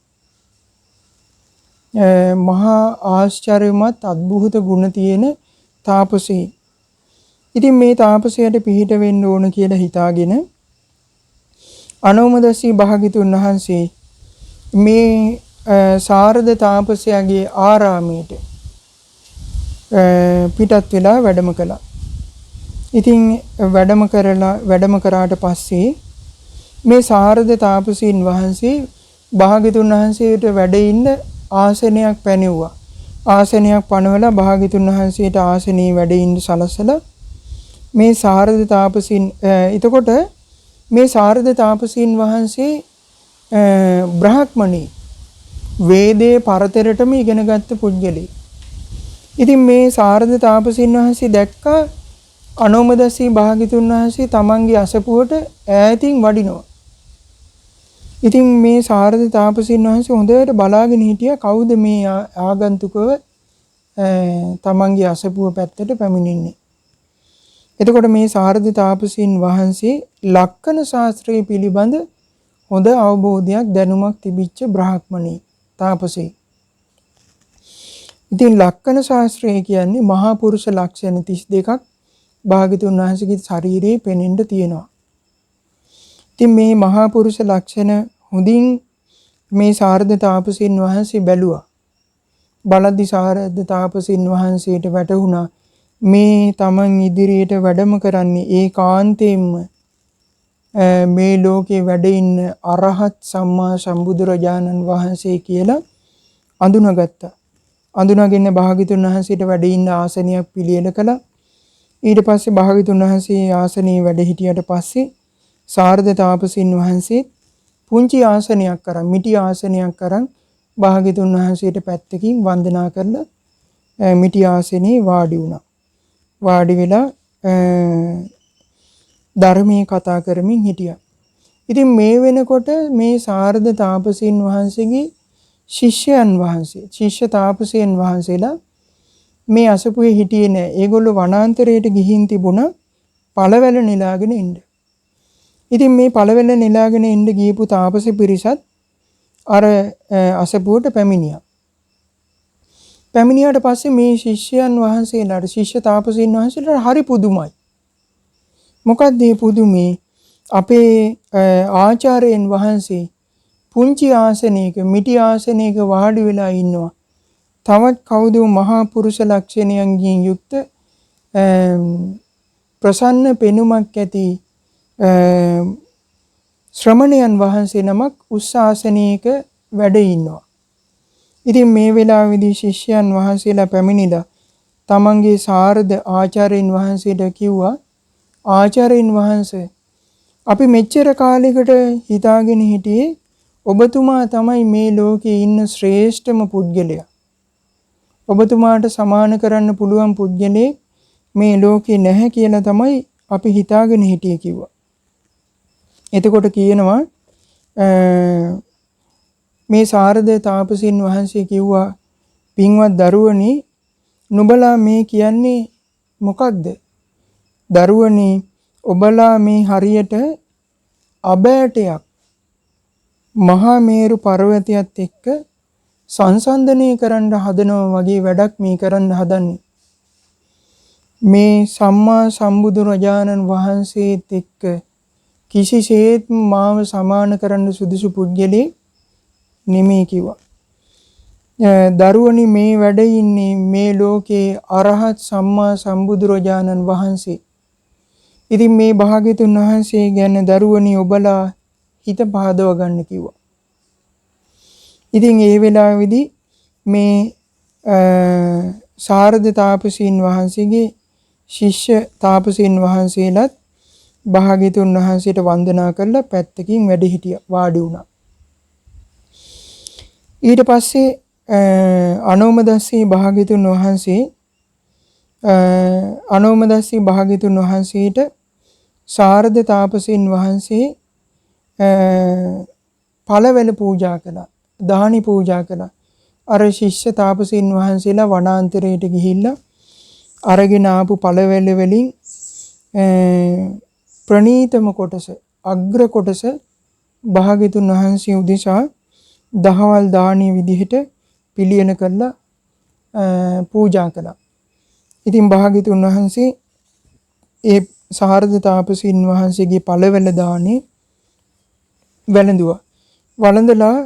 මහා ආශ්චර්යමත් අద్භූත ගුණ තියෙන තාපසී. ඉතින් මේ තාපසයට පිහිට වෙන්න ඕන කියලා හිතාගෙන අනෝමදස්සී භාග්‍යතුන් වහන්සේ මේ සාරද තාපසයාගේ ආරාමයට පිටත් වෙලා වැඩම කළා. ඉතින් වැඩම කරාට පස්සේ මේ සාරද තාපසීන් වහන්සේ භාග්‍යතුන් වහන්සේට වැඩ ඉන්න ආසනයක් පැනෙව්වා. ආසනයක් පනවලා භාග්‍යතුන් වහන්සේට ආසනයේ වැඩ ඉන්න සලසලා මේ සාරද තාපසීන් එතකොට මේ සාරද තාපසීන් වහන්සේ බ්‍රාහ්මණී වේදේ පරතරටම ඉගෙනගත්ත පුජ්‍යලී. ඉතින් මේ සාරද තාපසීන් වහන්සේ දැක්කා අනෝමදස්සී භාග්‍යතුන් වහන්සේ තමන්ගේ අසපුවට ඈතින් වඩිනවා. ඉතින් මේ සාරද තාපසීන් වහන්සේ හොඳට බලාගෙන හිටියා කවුද මේ ආගන්තුකව තමන්ගේ අසපුව පැත්තට පැමිණෙන්නේ. එතකොට මේ සාරද තාපසීන් වහන්සේ ලක්කන ශාස්ත්‍රයේ පිළිබඳ හොඳ අවබෝධයක් දැනුමක් තිබිච්ච බ්‍රාහ්මණී තාපසී. ඉතින් ලක්කන ශාස්ත්‍රය කියන්නේ මහා පුරුෂ ලක්ෂණ 32ක් භාග්‍යතුන් වහන්සේගේ ශරීරයේ පෙනෙන්න තියෙනවා. ඉතින් මේ මහා පුරුෂ ලක්ෂණ හොඳින් මේ සාරද තාපසීන් වහන්සේ බැලුවා. බලද්දි සාරද තාපසීන් වහන්සේට වැටහුණා මේ තමන් ඉදිරියට වැඩම කරන්නේ ඒකාන්තයෙන්ම මේ ලෝකේ වැඩ ඉන්න අරහත් සම්මා සම්බුදුරජාණන් වහන්සේ කියලා අඳුනගත්තා. අඳුනගෙන භාග්‍යතුන් වහන්සේට වැඩ ඉන්න ආසනයක් පිළියෙල කළා. ඊට පස්සේ භාග්‍යතුන් වහන්සේ ආසනයේ වැඩ හිටියට පස්සේ සාරද තාපසීන් වහන්සේ පුංචි ආසනයක් අරන් මිටි ආසනයක් අරන් භාග්‍යතුන් වහන්සේට පැත්තකින් වන්දනා කරලා මිටි ආසනේ වාඩි වුණා. වාඩි වෙලා ධර්මයේ කතා කරමින් හිටියා. ඉතින් මේ වෙනකොට මේ සාරද තාපසීන් වහන්සේගේ ශිෂ්‍යයන් වහන්සේ ශිෂ්‍ය තාපසයන් වහන්සේලා මේ අසපුවේ හිටියේ නෑ. ඒගොල්ලෝ වනාන්තරයට ගිහින් තිබුණා පළවැල නෙලාගෙන ඉන්න. ඉතින් මේ පළවැල නෙලාගෙන ඉන්න ගියපු තාපස පිරිසත් අර අසපුවට පැමිණියා. පැමිණියාට පස්සේ මේ ශිෂ්‍යයන් වහන්සේලාට ශිෂ්‍ය තාපසීන් වහන්සේලාට හරි පුදුමයි. මොකක්ද මේ පුදුමේ? අපේ ආචාර්යයන් වහන්සේ පුංචි ආසනයක මිටි ආසනයක වාඩි වෙලා ඉන්නවා. තවත් කවුද මහා පුරුෂ ලක්ෂණයන්ගෙන් යුක්ත ප්‍රසන්න පෙනුමක් ඇති ශ්‍රමණයන් වහන්සේ නමක් උස්සාසනයක වැඩ ඉන්නවා. ඉතින් මේ වෙලාවේදී ශිෂ්‍යයන් වහන්සේලා පැමිණිලා තමන්ගේ සාරද ආචාර්යයන් වහන්සේට කිව්වා ආචාර්යයන් වහන්සේ අපි මෙච්චර කාලයකට හිතාගෙන හිටියේ ඔබතුමා තමයි මේ ලෝකේ ඉන්න ශ්‍රේෂ්ඨම පුද්ගලයා. ඔබතුමාට සමාන කරන්න පුළුවන් පුද්ගලයෙක් මේ ලෝකේ නැහැ කියලා තමයි අපි හිතාගෙන හිටියේ කිව්වා. එතකොට කියනවා මේ සාරද තාපසීන් වහන්සේ කිව්වා පින්වත් දරුවනි නුඹලා මේ කියන්නේ මොකක්ද? දරුවනි ඔබලා මේ හරියට අබෑටයක් මහා මේරු පර්වතයත් එක්ක සංසන්දනය කරන්න හදනවා වගේ වැඩක් මේ කරන්න හදන්නේ. මේ සම්මා සම්බුදුරජාණන් වහන්සේත් එක්ක කිසිසේත් මාව සමාන කරන්න සුදුසු පුද්ගලෙක් නෙමෙයි කිව්වා. දරුවනි මේ වැඩ ඉන්නේ මේ ලෝකේ අරහත් සම්මා සම්බුදුරජාණන් වහන්සේ. ඉතින් මේ භාග්‍යතුන් වහන්සේ ගැන දරුවනි ඔබලා හිත පහදව ගන්න කිව්වා. ඉතින් ඒ වෙලාවේදී මේ සාරද තාපසීන් වහන්සේගේ ශිෂ්‍ය තාපසීන් වහන්සේලාත් භාග්‍යතුන් වහන්සේට වන්දනා කරලා පැත්තකින් වැඩ හිටියා වාඩි වුණා. ඊට පස්සේ අනෝමදස්සී භාග්‍යතුන් වහන්සේට සාරද තාපසීන් වහන්සේ පළවැල පූජා කළා. දානි පූජා කළා. අර ශිෂ්‍ය තාපසීන් වහන්සේලා වනාන්තරයට ගිහිල්ලා අරගෙන ආපු පළවැල වලින් ප්‍රණීතම කොටස අග්‍ර කොටස භාග්‍යතුන් වහන්සේ උදෙසා දහවල් දානීය විදිහට පිළියෙල කරලා පූජා කළා. ඉතින් භාග්‍යතුන් වහන්සේ ඒ සාරද තාපසීන් වහන්සේගේ පළවැල දානේ වැළඳුවා. වළඳලා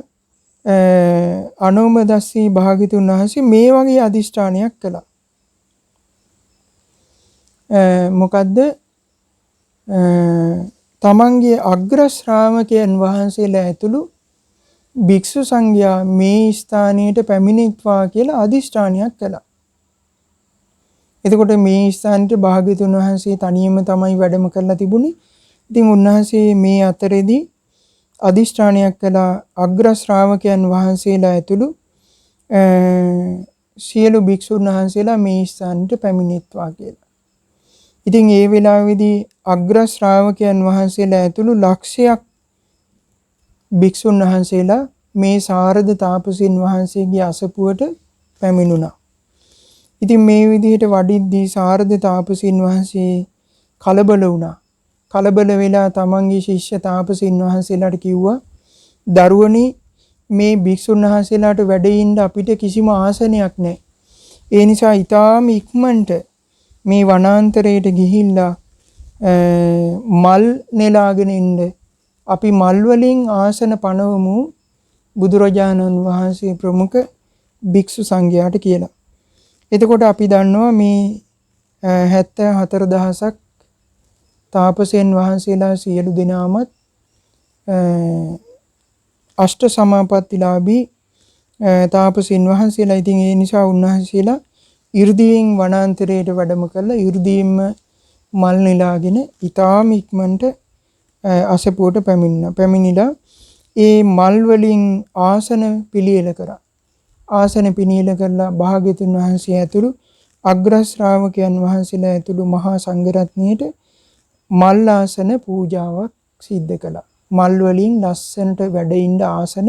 අනෝමදස්සී භාග්‍යතුන් වහන්සේ මේ වගේ අදිෂ්ඨානයක් කළා. මොකද්ද? තමන්ගේ අග්‍ර ශ්‍රාවකයන් වහන්සේලා ඇතුළු භික්ෂු සංඝයා මේ ස්ථානයට පැමිණෙත්වා කියලා අදිෂ්ඨානයක් කළා. එතකොට මේ ස්ථානයට භාග්‍යතුන් වහන්සේ තනියම තමයි වැඩම කරලා තිබුණේ. ඉතින් උන්වහන්සේ මේ අතරේදී අදිෂ්ඨානයක් කළා අග්‍ර ශ්‍රාවකයන් වහන්සේලා ඇතුළු සියලු භික්ෂුන් වහන්සේලා මේ ස්ථානයට පැමිණෙත්වා කියලා. ඉතින් ඒ වෙලාවේදී අග්‍ර ශ්‍රාවකයන් වහන්සේලා ඇතුළු ලක්ෂයක් භික්ෂුන් වහන්සේලා මේ සාරද තාපසීන් වහන්සේගේ අසපුවට පැමිණුණා. ඉතින් මේ විදිහට වඩිද්දී සාරද තාපසීන් වහන්සේ කලබල වුණා. කලබල වෙලා තමන්ගේ ශිෂ්‍ය තාපසීන් වහන්සේලාට කිව්වා, දරුවනි මේ භික්ෂුන් වහන්සේලාට වැඩ ඉන්න අපිට කිසිම ආසනයක් නැහැ. ඒ නිසා ඊටාම ඉක්මනට මේ වනාන්තරයට ගිහිල්ලා මල් නෙලාගෙන ඉන්න. අපි මල් වලින් ආසන පනවමු බුදුරජාණන් වහන්සේ ප්‍රමුඛ භික්ෂු සංඝයාට කියලා. එතකොට අපි දන්නවා මේ 74000ක් තාපසයන් වහන්සේලා සියලු දෙනාමත් අෂ්ට සමාපත්තිලාභී තාපසයන් වහන්සේලා. ඉතින් ඒ නිසා උන්වහන්සේලා 이르දීන් වනාන්තරයට වැඩම කළා. 이르දීන්ම මල් නෙලාගෙන ඊටාම ඉක්මනට අසපුවට පැමිණිලා ඒ මල් වලින් ආසන පිළියෙල කරා. ආසන පිළියෙල කරලා භාග්‍යතුන් වහන්සේ ඇතුළු අග්‍ර ශ්‍රාවකයන් වහන්සේලා ඇතුළු මහා සංඝරත්නයට මල් ආසන පූජාවක් සිද්ධ කළා. මල් වලින් ලස්සනට වැඩ ඉන්න ආසන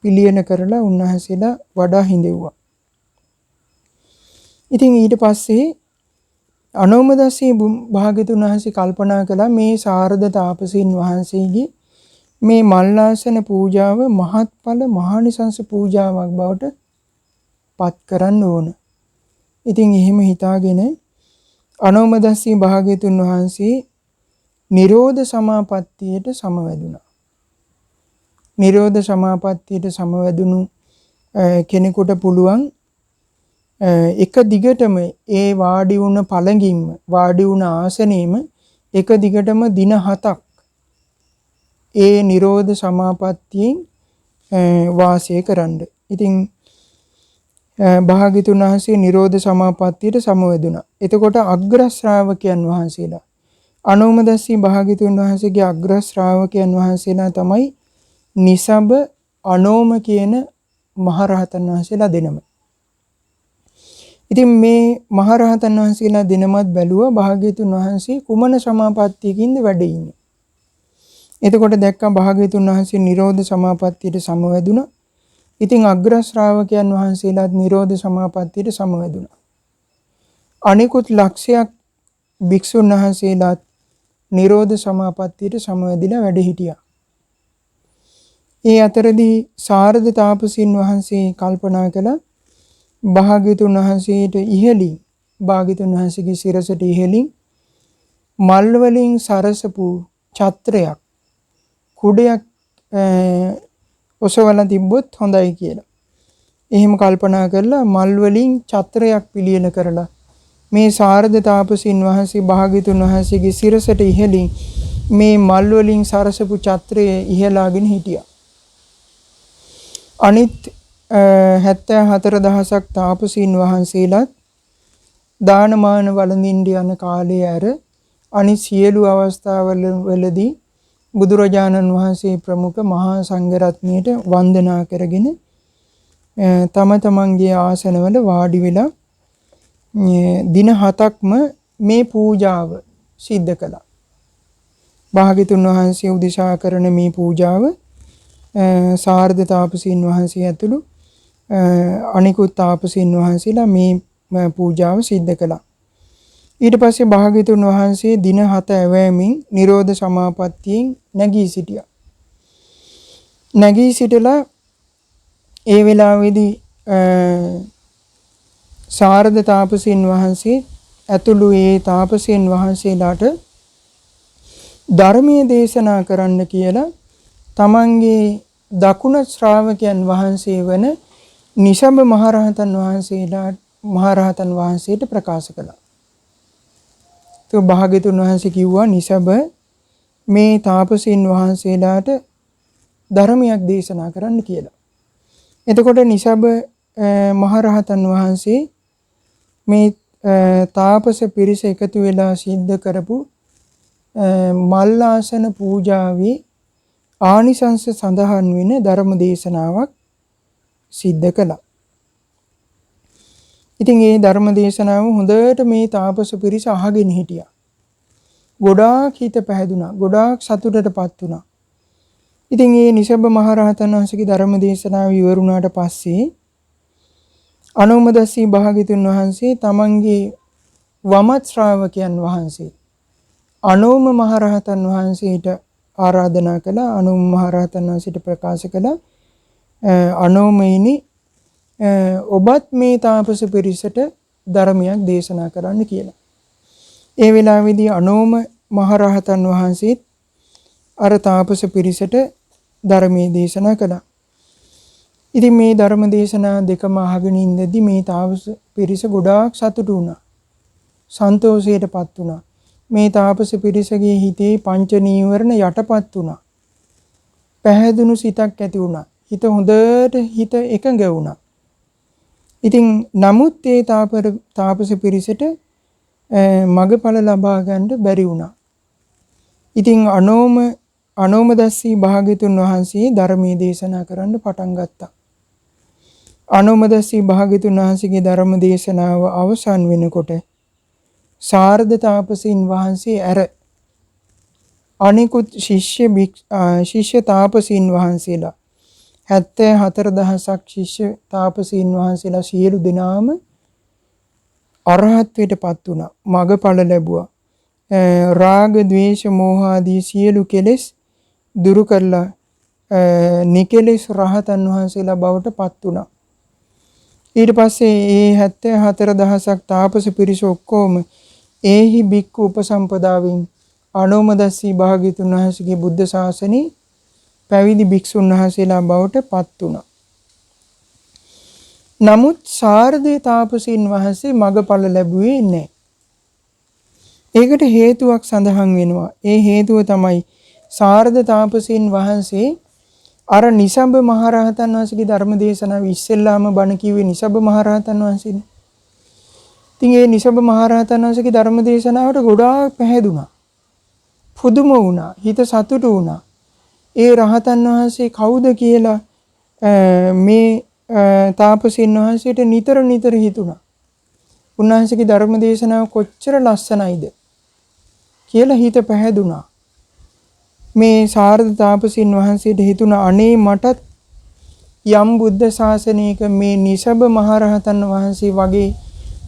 පිළියෙල කරලා උන්වහන්සේලා වඩා හිඳෙව්වා. ඉතින් ඊට පස්සේ අනෝමදස්සී භාග්‍යතුන් වහන්සේ කල්පනා කළා මේ සාරද තාපසීන් වහන්සේගේ මේ මල්ලාසන පූජාව මහත්ඵල මහානිසංස පූජාවක් බවට පත් කරන්න ඕන. ඉතින් එහෙම හිතාගෙන අනෝමදස්සී භාග්‍යතුන් වහන්සේ නිරෝධ සමාපත්තියට සමවැදුණා. නිරෝධ සමාපත්තියට සමවැදුණු කෙනෙකුට පුළුවන් එක දිගටම ඒ වාඩි වුණ පළඟින්ම වාඩි වුණ ආසනෙම එක දිගටම දින 7ක් ඒ නිරෝධ සමාපත්තියෙන් වාසය කරන්න. ඉතින් භාග්‍යතුන් වහන්සේ නිරෝධ සමාපත්තියට සමවැදුණා. එතකොට අග්‍ර ශ්‍රාවකයන් වහන්සේලා අනෝමදස්සී භාග්‍යතුන් වහන්සේගේ අග්‍ර ශ්‍රාවකයන් වහන්සේලා තමයි නිසබ අනෝම කියන මහරහතන් වහන්සේලා දෙනම. ඉතින් මේ මහරහතන් වහන්සේලා දෙනමත් බැලුවා භාග්‍යතුන් වහන්සේ කුමන සමාපත්තියකින්ද වැඩ ඉන්නේ. එතකොට දැක්කා භාග්‍යතුන් වහන්සේ නිරෝධ සමාපත්තියට සමවැදුණා. ඉතින් අග්‍ර ශ්‍රාවකයන් වහන්සේලාත් නිරෝධ සමාපත්තියට සමවැදුණා. අනිකුත් ලක්ෂයක් භික්ෂුන් වහන්සේලාත් නිරෝධ සමාපත්තියට සමවැදිලා වැඩ හිටියා. ඒ අතරදී සාරද තාපසීන් වහන්සේ කල්පනා කළා භාග්‍යතුන් වහන්සේට ඉහළින් භාග්‍යතුන් වහන්සේගේ සිරසට ඉහළින් මල් වලින් සරසපු ඡත්‍රයක් කුඩයක් ඔසවලා තිබ්බොත් හොඳයි කියලා. එහෙම කල්පනා කරලා මල් වලින් ඡත්‍රයක් පිළියෙල කරලා මේ සාරද තාපසීන් වහන්සේ භාග්‍යතුන් වහන්සේගේ සිරසට ඉහළින් මේ මල් වලින් සරසපු ඡත්‍රය ඉහලාගෙන හිටියා. අනිත් 74000ක් තාපසීන් වහන්සේලාත් දානමාන වළඳින්න යන කාලයේ ඇර අනිත් සියලු අවස්ථාවලදී බුදුරජාණන් වහන්සේ ප්‍රමුඛ මහා සංඝරත්නයට වන්දනා කරගෙන තම තමන්ගේ ආසනවල වාඩි වෙලා දින 7ක්ම මේ පූජාව සිද්ධ කළා. භාග්‍යතුන් වහන්සේ උදෙසා කරන මේ පූජාව සාරද තාපසීන් වහන්සේ ඇතුළු අනිකුත් තාපසීන් වහන්සේලා මේ පූජාව සිද්ධ කළා. ඊට පස්සේ භාග්‍යතුන් වහන්සේ දින 7 ඇවෑමින් නිරෝධ සමාපත්තියෙන් නැගී සිටියා. නැගී සිටලා ඒ වෙලාවේදී සාරද තාපසීන් වහන්සේ ඇතුළු ඒ තාපසීන් වහන්සේලාට ධර්මයේ දේශනා කරන්න කියලා තමන්ගේ දකුණ ශ්‍රාවකයන් වහන්සේ වන නිසභ මහරහතන් වහන්සේට ප්‍රකාශ කළා. તો භාග්‍යතුන් වහන්සේ කිව්වා නිසභ මේ තාපසීන් වහන්සේලාට ධර්මයක් දේශනා කරන්න කියලා. එතකොට නිසභ මහරහතන් වහන්සේ මේ තාපස පිරිස එකතු වෙලා සිද්ධ කරපු මල්ලාසන පූජාවේ ආනිසංස සඳහන් වෙන ධර්ම දේශනාවක් සිද්ධ කළා. ඉතින් මේ ධර්ම දේශනාව හොඳට මේ තාපස පිරිස අහගෙන හිටියා. ගොඩාක් හිත පැහැදුනා. ගොඩාක් සතුටටපත් වුණා. ඉතින් මේ නිසභ මහරහතන් වහන්සේගේ ධර්ම දේශනාව ඉවරුණාට පස්සේ අනෝමදස්සී භාග්‍යතුන් වහන්සේ තමන්ගේ වමත් ශ්‍රාවකයන් වහන්සේ අනෝම මහරහතන් වහන්සේට ආරාධනා කළා. අනෝම මහරහතන් වහන්සේට ප්‍රකාශ කළා අනෝමයිනි ඔබත් මේ තාපස පිරිසට ධර්මයක් දේශනා කරන්න කියලා. ඒ වෙලාවේදී අනෝම මහරහතන් වහන්සේත් අර තාපස පිරිසට ධර්මයේ දේශනා කළා. ඉතින් මේ ධර්ම දේශනා දෙකම අහගෙන ඉඳදී මේ තාපස පිරිස ගොඩාක් සතුටු වුණා. සන්තෝෂයටපත් වුණා. මේ තාපස පිරිසගේ හිතේ පංච නීවරණ යටපත් වුණා. පැහැදුණු සිතක් ඇති වුණා. හිත හොඳට එකඟ වුණා. ඉතින් නමුත් ඒ තාපස පිරිසට මගඵල ලබා ගන්න බැරි වුණා. ඉතින් අනෝමදස්සී භාග්‍යතුන් වහන්සේ ධර්මයේ දේශනා කරන්න පටන් ගත්තා. අනෝමදස්සී භාග්‍යතුන් වහන්සේගේ ධර්ම දේශනාව අවසන් වෙනකොට සාරද තාපසීන් වහන්සේ ඇර අනිකුත් ශිෂ්‍ය තාපසීන් වහන්සේලා 74000ක් ශිෂ්‍ය තාපසීන් වහන්සේලා සියලු දෙනාම අරහත්ත්වයටපත් වුණා. මගඵල ලැබුවා. රාග, ద్వේෂ, මෝහ ආදී සියලු කෙලෙස් දුරු කරලා නිකෙලෙස් රහතන් වහන්සේලා බවට පත් වුණා. ඊට පස්සේ මේ 74000ක් තාපස පිරිස ඔක්කොම ඒහි බික්කු උපසම්පදාවෙන් අනෝමදස්සී භාග්‍යතුන් වහන්සේගේ බුද්ධ ශාසනයේ පැවිදි භික්ෂුන් වහන්සේලා බවට පත් වුණා. නමුත් සාරදේ තාපසීන් වහන්සේ මගඵල ලැබුවේ නැහැ. ඒකට හේතුවක් සඳහන් වෙනවා. ඒ හේතුව තමයි සාරද තාපසීන් වහන්සේ අර නිසභ මහරහතන් වහන්සේගේ ධර්ම දේශනාව ඉස්සෙල්ලාම බණ කිව්වේ නිසභ මහරහතන් වහන්සේනේ. ඉතින් ඒ නිසභ මහරහතන් වහන්සේගේ ධර්ම දේශනාවට ගොඩාක් පැහැදුනා. පුදුම වුණා. හිත සතුටු වුණා. ඒ රහතන් වහන්සේ කවුද කියලා මේ තාපසීන් වහන්සේට නිතර හිතුණා. උන්වහන්සේගේ ධර්ම දේශනාව කොච්චර ලස්සනයිද කියලා හිත පැහැදුනා. මේ සාරද තාපසීන් වහන්සේට හිතුණා අනේ මටත් යම් බුද්ධ ශාසනයක මේ නිසභ මහරහතන් වහන්සේ වගේ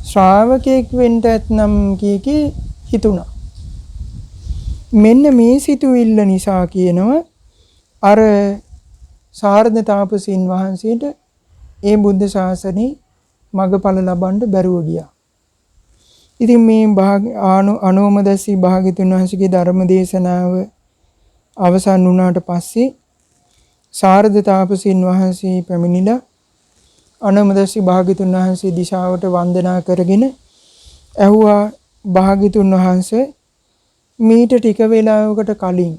ශ්‍රාවකෙක් වෙන්න ඇතනම් කීකේ හිතුණා. මෙන්න මේ සිතුවිල්ල නිසා කියනවා අර සාරද තාපසීන් වහන්සේට ඒ බුද්ධ ශාසනේ මගඵල ලබන්න බැරුව ගියා. ඉතින් මේ අනෝමදස්සී භාග්‍යතුන් වහන්සේගේ ධර්ම දේශනාව අවසන් වුණාට පස්සේ සාරද තාපසීන් වහන්සේ පැමිණිලා අනෝමදස්සී භාග්‍යතුන් වහන්සේ දිශාවට වන්දනා කරගෙන ඇහුවා භාග්‍යතුන් වහන්සේ මීට ටික වේලාවකට කලින්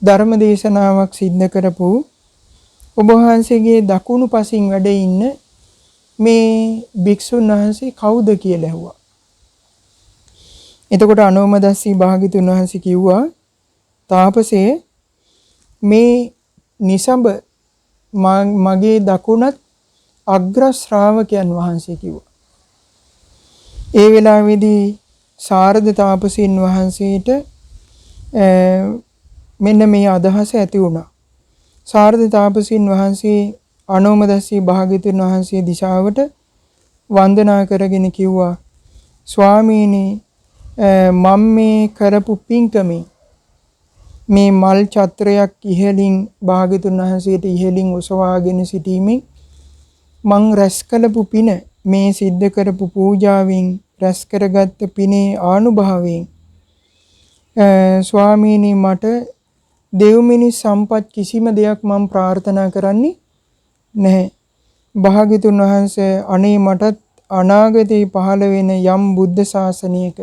ධර්ම දේශනාවක් සිද්ධ කරපු ඔබ වහන්සේගේ දකුණු පසින් වැඩ ඉන්න මේ භික්ෂුන් වහන්සේ කවුද කියලා ඇහුවා. එතකොට අනෝමදස්සී භාග්‍යතුන් වහන්සේ කිව්වා තාපසේ මේ නිසභ මගේ දකුණත් අග්‍ර ශ්‍රාවකයන් වහන්සේ කිව්වා. ඒ වෙලාවේදී සාරද තාපසීන් වහන්සේට මෙන්න මේ අදහස ඇති වුණා. සාරද තාපසීන් වහන්සේ අනෝමදස්සී භාග්‍යතුන් වහන්සේ දිශාවට වන්දනා කරගෙන කිව්වා, ස්වාමීනි, මම මේ කරපු පින්කමේ මේ මල් චත්‍රයක් ඉහළින් භාග්‍යතුන් වහන්සේට ඉහළින් ඔසවාගෙන සිටීමෙන් මං රැස් කළපු පින, මේ සිද්ධ කරපු පූජාවෙන් රැස් කරගත්ත පිනේ ආනුභාවයෙන් ස්වාමීනි, මට දෙව් මිනිස් සම්පත් කිසිම දෙයක් මම ප්‍රාර්ථනා කරන්නේ නැහැ. භාග්‍යතුන් වහන්සේ, අනේ මටත් අනාගතේ පහළ වෙන යම් බුද්ධ ශාසනයක,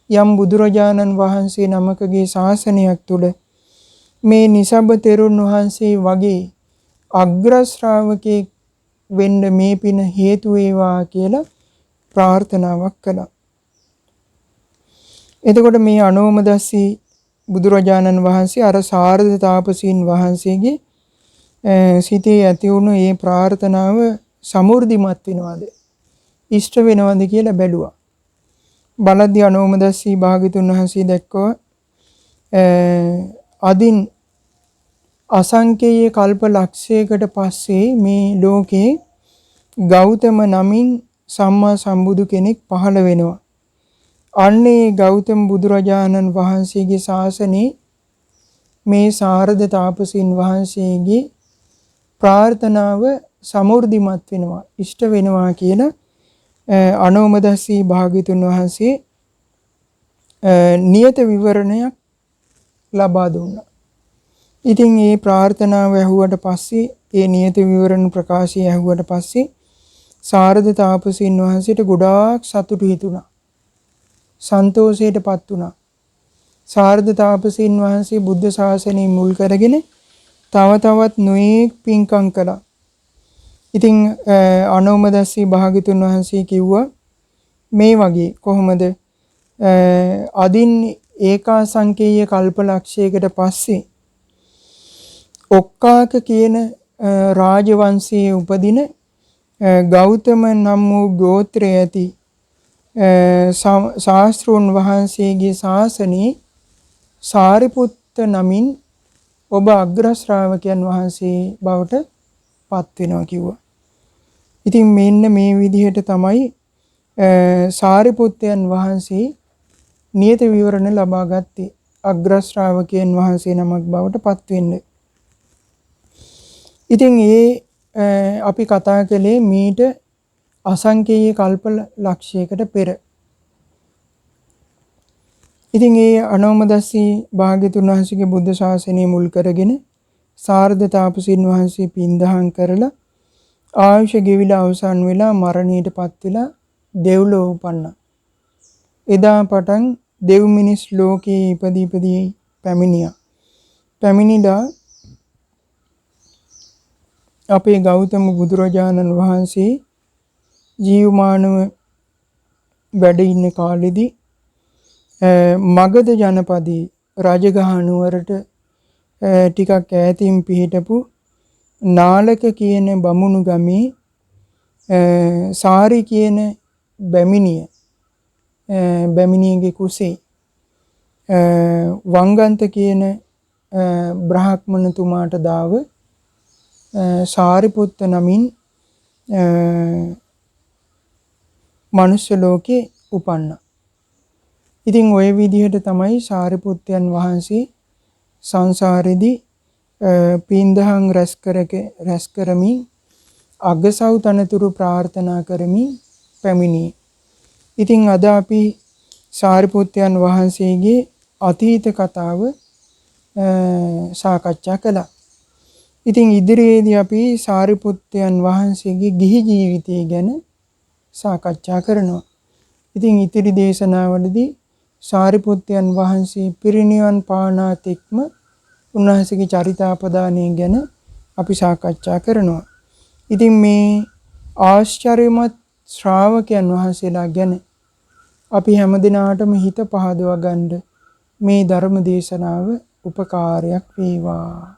යම් බුදුරජාණන් වහන්සේ නමකගේ ශාසනයක් තුල මේ නිසබ්බ තෙරුන් වහන්සේ වගේ අග්‍ර ශ්‍රාවකෙක් වෙන්න මේ පින හේතු වේවා කියලා ප්‍රාර්ථනාවක් කළා. එතකොට මේ අනෝමදස්සී බුදුරජාණන් වහන්සේ අර සාරද තාපසීන් වහන්සේගේ සිතේ ඇති වුණු මේ ප්‍රාර්ථනාව සමෘද්ධිමත් වෙනවද, ඉෂ්ට වෙනවද කියලා බැලුවා. බලද්දී අනෝමදස්සී භාග්‍යතුන් වහන්සේ දැක්කවා අදින් අසංකේය කල්ප ලක්ෂයකට පස්සේ මේ ලෝකේ ගෞතම නමින් සම්මා සම්බුදු කෙනෙක් පහළ වෙනවා. අන්නේ ගෞතම බුදුරජාණන් වහන්සේගේ ශාසනයේ මේ සාරද තාපසීන් වහන්සේගේ ප්‍රාර්ථනාව සමෘද්ධිමත් වෙනවා, ඉෂ්ට වෙනවා කියලා අනෝමදස්සී භාග්‍යතුන් වහන්සේ නියත විවරණයක් ලබා දුන්නා. ඉතින් මේ ප්‍රාර්ථනාව ඇහුවට පස්සේ, ඒ නියත විවරණ ප්‍රකාශය ඇහුවට පස්සේ සාරද තාපසීන් වහන්සේට ගොඩාක් සතුටු හිතුණා, සන්තෝෂයටපත් වුණා. සාරද තාපසීන් වහන්සේ බුද්ධ ශාසනය මුල් කරගෙන තව තවත් නොයෙක් පින්කම් කළා. ඉතින් අනෝමදස්සී භාග්‍යතුන් වහන්සේ කිව්වා, මේ වගේ කොහොමද අදින් ඒකාසංකේය කල්පලක්ෂයකට පස්සේ ඔක්කාක කියන රාජවංශයේ උපදින ගෞතම නම් වූ ගෝත්‍රය ඇති ශාස්ත්‍රූන් වහන්සේගේ ශාසනයේ සාරිපුත්ත නමින් ඔබ අග්‍ර ශ්‍රාවකයන් වහන්සේ බවට පත් වෙනවා කිව්වා. ඉතින් මෙන්න මේ විදිහට තමයි සාරිපුත්තයන් වහන්සේ නියත විවරණ ලබා ගත්තේ, අග්‍ර ශ්‍රාවකයන් වහන්සේ නමක් බවට පත් වෙන්න. ඉතින් අපි කතා කළේ මීට අසංකේය කල්ප ලක්ෂයකට පෙර. ඉතින් අනෝමදස්සී භාග්‍යතුන් වහන්සේගේ බුද්ධ ශාසනය මුල් කරගෙන සාරද තාපසීන් වහන්සේ පින්දහම් කරලා ආයුෂ ගෙවිලා අවසන් වෙලා මරණයටපත් වෙලා දෙව්ලොව උපන්නා. එදා පටන් දෙව් මිනිස් ලෝකයේ ඉපදී පැමිණියා. පැමිණිලා අපේ ගෞතම බුදුරජාණන් වහන්සේ ජීවමානව වැඩ ඉන්න කාලෙදී මගධ ජනපදයේ රජගහ නුවරට ටිකක් ඈතින් පිහිටපු නාලක කියන බමුණු ගමේ සාරි කියන බැමිණියගේ කුසේ වංගන්ත කියන බ්‍රාහ්මණතුමාට දාව සාරිපුත්ත නමින් මනුෂ්‍ය ලෝකේ උපන්නා. ඉතින් ওই විදිහට තමයි සාරිපුත්තයන් වහන්සේ සංසාරෙදී පින්දහම් රැස් කරමින් අගසව් තනතුරු ප්‍රාර්ථනා කරමින් පැමිණියේ. ඉතින් අද අපි සාරිපුත්තයන් වහන්සේගේ අතීත කතාව සාකච්ඡා කළා. ඉතින් ඉදිරියේදී අපි සාරිපුත්තයන් වහන්සේගේ ගිහි ජීවිතය ගැන සාකච්ඡා කරනවා. ඉතින් ඉතිරි දේශනාවලදී සාරිපුත්තයන් වහන්සේ පිරිනිවන් පානා තෙක්ම උන්වහන්සේගේ චරිතාපදානය ගැන අපි සාකච්ඡා කරනවා. ඉතින් මේ ආශ්චර්යමත් ශ්‍රාවකයන් වහන්සේලා ගැන අපි හැමදිනාටම හිත පහදවා ගන්න මේ ධර්ම දේශනාව උපකාරයක් වේවා.